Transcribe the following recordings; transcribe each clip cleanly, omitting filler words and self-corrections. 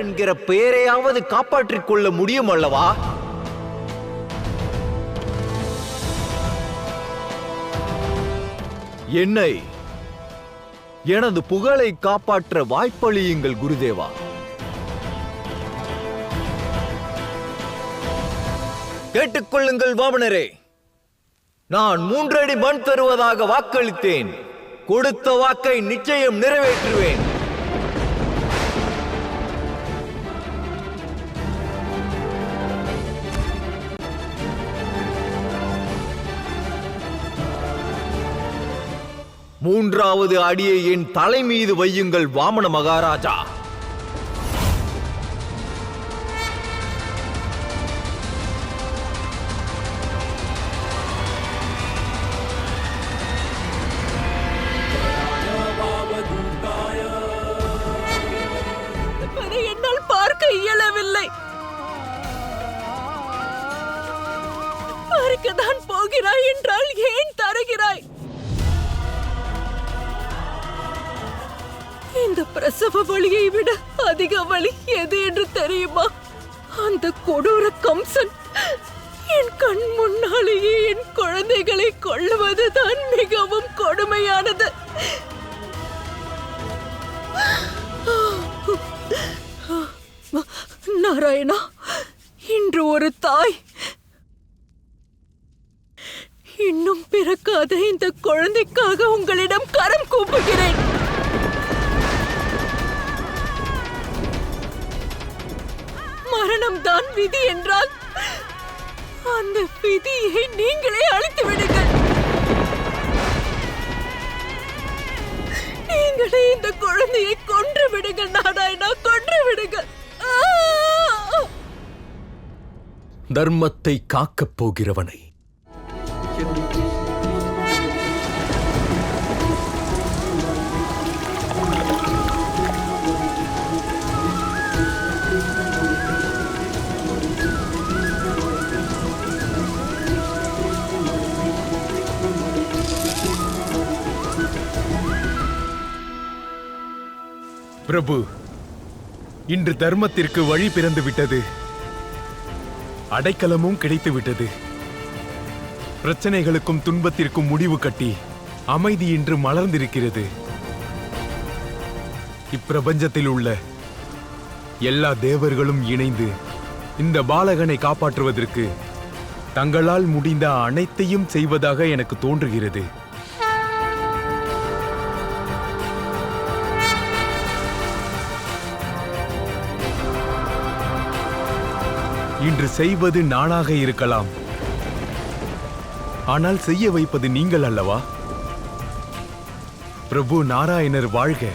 என்கிற பெயரையாவது காப்பாற்றிக் கொள்ள முடியும் அல்லவா? என்னை, எனது புகழை காப்பாற்ற வாய்ப்பளியுங்கள் குருதேவா. கேட்டுக்கொள்ளுங்கள் வாமனரே, நான் 3 அடி மண் தருவதாக வாக்களித்தேன். கொடுத்த வாக்கை நிச்சயம் நிறைவேற்றுவேன். மூன்றாவது அடியை என் தலை மீது வையுங்கள் வாமன மகாராஜா. என்னால் பார்க்க இயலவில்லை. பார்க்கத்தான் போகிறாய் என்றால் ஏன் தருகிறாய்? இந்த பிரசவ வலியை விட அதிக வலி எது என்று தெரியுமா? அந்த கொடூர கம்சன் என் கண் முன்னாலேயே என் குழந்தைகளை கொல்லுவதுதான் மிகவும் கொடுமையானது. நாராயணா, இன்று ஒரு தாய் இன்னும் பிறக்காத இந்த குழந்தைக்காக உங்களிடம் கரம் கூப்புகிறேன். மரணம்தான் விதி என்றால் அந்த விதியை நீங்களே அழித்து விடுங்கள். நீங்களே இந்த குழந்தையை கொன்று விடுங்கள் நாராயணா, கொன்று விடுங்கள். தர்மத்தை காக்கப் போகிறவனை பிரபு, இன்று தர்மத்திற்கு வழி பிறந்து விட்டது. அடைக்கலமும் கிடைத்து விட்டது. பிரச்சனைகளுக்கும் துன்பத்திற்கும் முடிவு கட்டி அமைதி இன்று மலர்ந்திருக்கிறது. இப்பிரபஞ்சத்தில் உள்ள எல்லா தேவர்களும் இணைந்து இந்த பாலகனை காப்பாற்றுவதற்கு தங்களால் முடிந்த அனைத்தையும் செய்வதாக எனக்கு தோன்றுகிறது. இன்று செய்வது நானாக இருக்கலாம், ஆனால் செய்ய வைப்பது நீங்கள் அல்லவா? பிரபு நாராயணர் வாழ்க!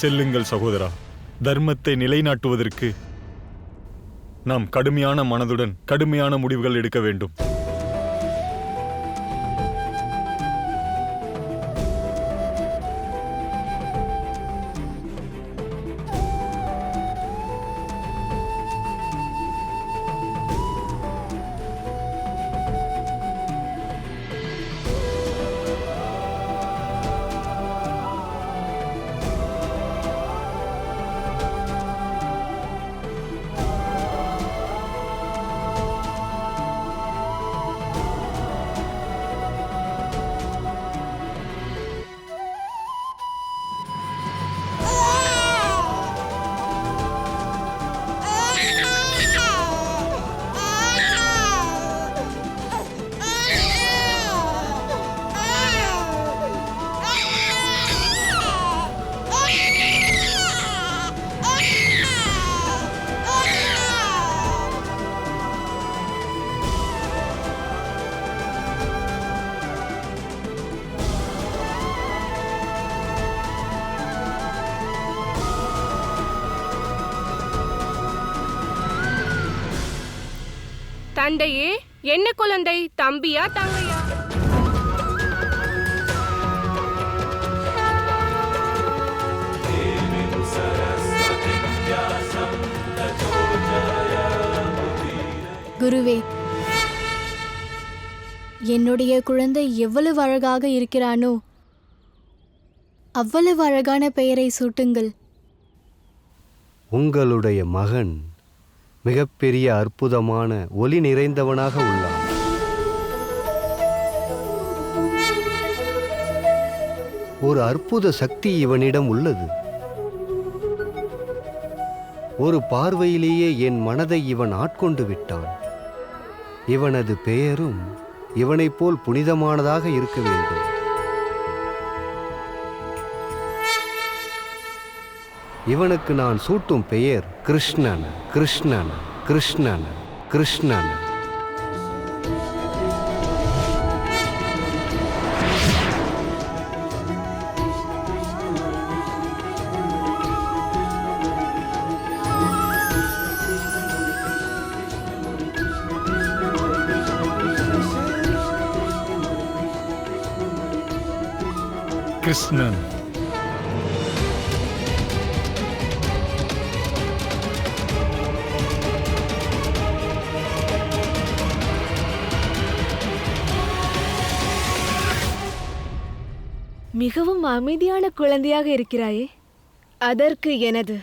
செல்லுங்கள் சகோதரா. தர்மத்தை நிலைநாட்டுவதற்கு நாம் கடுமையான மனதுடன் கடுமையான முடிவுகள் எடுக்க வேண்டும். தந்தையே, என்ன குழந்தை, தம்பியா தங்கையா? குருவே, என்னுடைய குழந்தை எவ்வளவு அழகாக இருக்கிறானோ அவ்வளவு அழகான பெயரை சூட்டுங்கள். உங்களுடைய மகன் மிகப்பெரிய அற்புதமான ஒளி நிறைந்தவனாக உள்ளான். ஒரு அற்புத சக்தி இவனிடம் உள்ளது. ஒரு பார்வையிலேயே என் மனதை இவன் ஆட்கொண்டு விட்டான். இவனது பெயரும் இவனைப் போல் புனிதமானதாக இருக்க வேண்டும். இவனுக்கு நான் சூட்டும் பெயர் கிருஷ்ணன், கிருஷ்ணன், கிருஷ்ணன், கிருஷ்ணன். கிருஷ்ணன். மிகவும் அமைதியான குழந்தையாக இருக்கிறாயே. அதற்கு எனது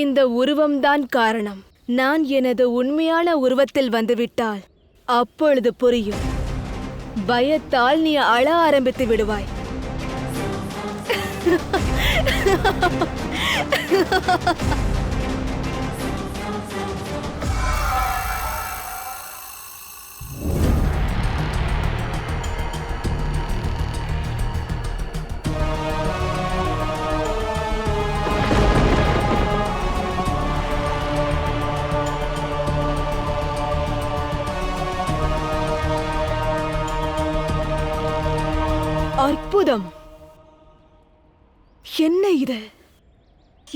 இந்த உருவம்தான் காரணம். நான் எனது உண்மையான உருவத்தில் வந்துவிட்டால் அப்பொழுது புரியும். பயத்தால் நீ அழ ஆரம்பித்து விடுவாய். அற்புதம்! என்ன இது?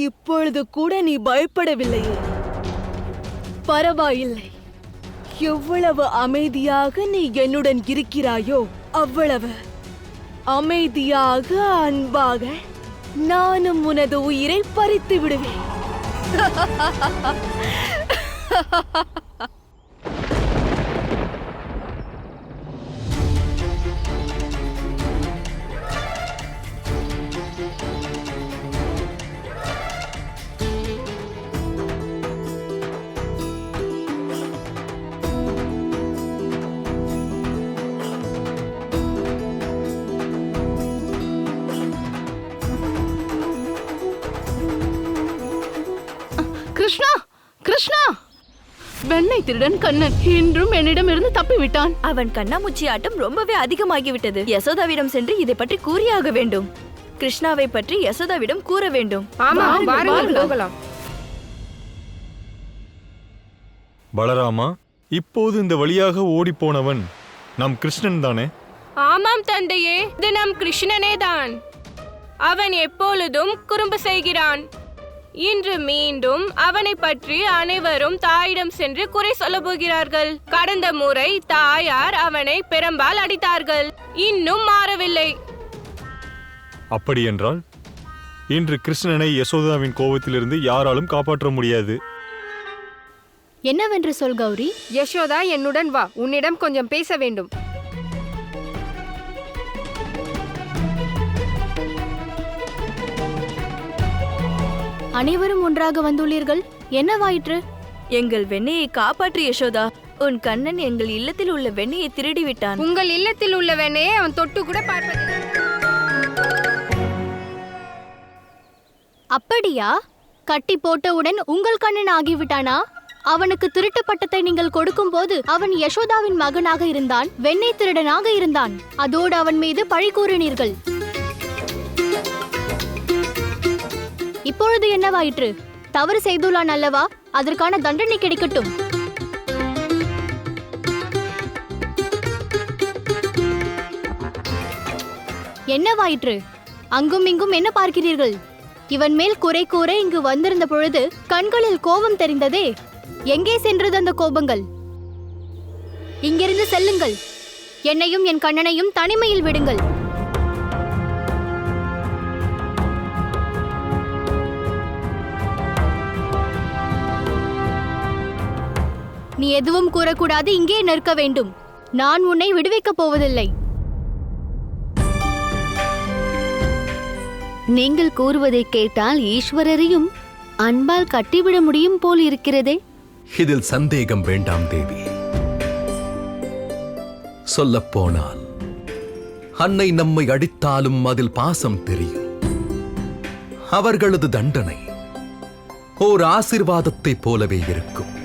இப்பொழுது கூட நீ பயப்படவில்லையே. பரவாயில்லை. எவ்வளவு அமைதியாக நீ என்னுடன் இருக்கிறாயோ அவ்வளவு அமைதியாக, அன்பாக நானும் உனது உயிரை பறித்து விடுவேன். கிருஷ்ணா, கிருஷ்ணா! வெண்ணெய் திருடன் கண்ணன் இன்றும் என்னிடமிருந்து தப்பிவிட்டான். அவன் கண்ணாமூச்சி ஆட்டம் ரொம்பவே அதிகமாகிவிட்டது. யசோதாவிடம் சென்று இதை பற்றி கூறியாக வேண்டும். கிருஷ்ணாவை பற்றி யசோதாவிடம் கூற வேண்டும். போகலாம். பலராமா, இப்போது இந்த வழியாக ஓடிப்போனவன் நம் கிருஷ்ணன் தானே? ஆமாம் தந்தையே, இது நம் கிருஷ்ணனே தான். அவன் எப்பொழுதும் குறும்பு செய்கிறான். இன்று மீண்டும் அவனை பற்றி அனைவரும் தாயிடம் சென்று குறை சொல்ல போகிறார்கள். கடந்த முறை தாயார் அவனை பெரும்பால் அடித்தார்கள். இன்னும் மாறவில்லை. அப்படியென்றால் இன்று கிருஷ்ணனை யசோதாவின் கோபத்திலிருந்து யாராலும் காப்பாற்ற முடியாது. என்னவென்று சொல் கௌரி. யசோதா, என்னுடன் வா, உன்னிடம் கொஞ்சம் பேச வேண்டும். அனைவரும் ஒன்றாக வந்துள்ளீர்கள். என்னவாயிற்று? எங்கள் வெண்ணெயை காப்பாற்று யசோதா. உன் கண்ணன் எங்கள் இல்லத்தில் உள்ள வெண்ணெயை திருடி விட்டான். உங்கள் இல்லத்தில் உள்ள வெண்ணெயை அவன் தொட்டு கூட பார்ப்பதில்லை. அப்படியா? கட்டி போட்டவுடன் உங்கள் கண்ணன் ஆகிவிட்டானா? அவனுக்கு திருட்டு பட்டத்தை நீங்கள் கொடுக்கும் போது அவன் யசோதாவின் மகனாக இருந்தான், வெண்ணெய் திருடனாக இருந்தான். அதோடு அவன் மீது பழி கூறினீர்கள். இப்பொழுது என்னவாயிற்று? தவறு செய்துள்ளான் அல்லவா? அதற்கான தண்டனை கிடைக்கட்டும். என்னவாயிற்று? அங்கும் இங்கும் என்ன பார்க்கிறீர்கள்? இவன் மேல் குறை கூற இங்கு வந்திருந்த பொழுது கண்களில் கோபம் தெரிந்ததே. எங்கே சென்றது அந்த கோபங்கள்? இங்கிருந்து செல்லுங்கள். என்னையும் என் கண்ணனையும் தனிமையில் விடுங்கள். நீ எதுவும் கூறக்கூடாது, இங்கே நிற்க வேண்டும். நான் உன்னை விடுவிக்கப் போவதில்லை. நீங்கள் கூறுவதை கேட்டால் ஈஸ்வரரையும் அன்பால் கட்டிவிட முடியும் போல் இருக்கிறதே. இதில் சந்தேகம் வேண்டாம் தேவி. சொல்லப்போனால் அன்னை நம்மை அடித்தாலும் அதில் பாசம் தெரியும். அவர்களது தண்டனை ஓர் ஆசீர்வாதத்தைப் போலவே இருக்கும்.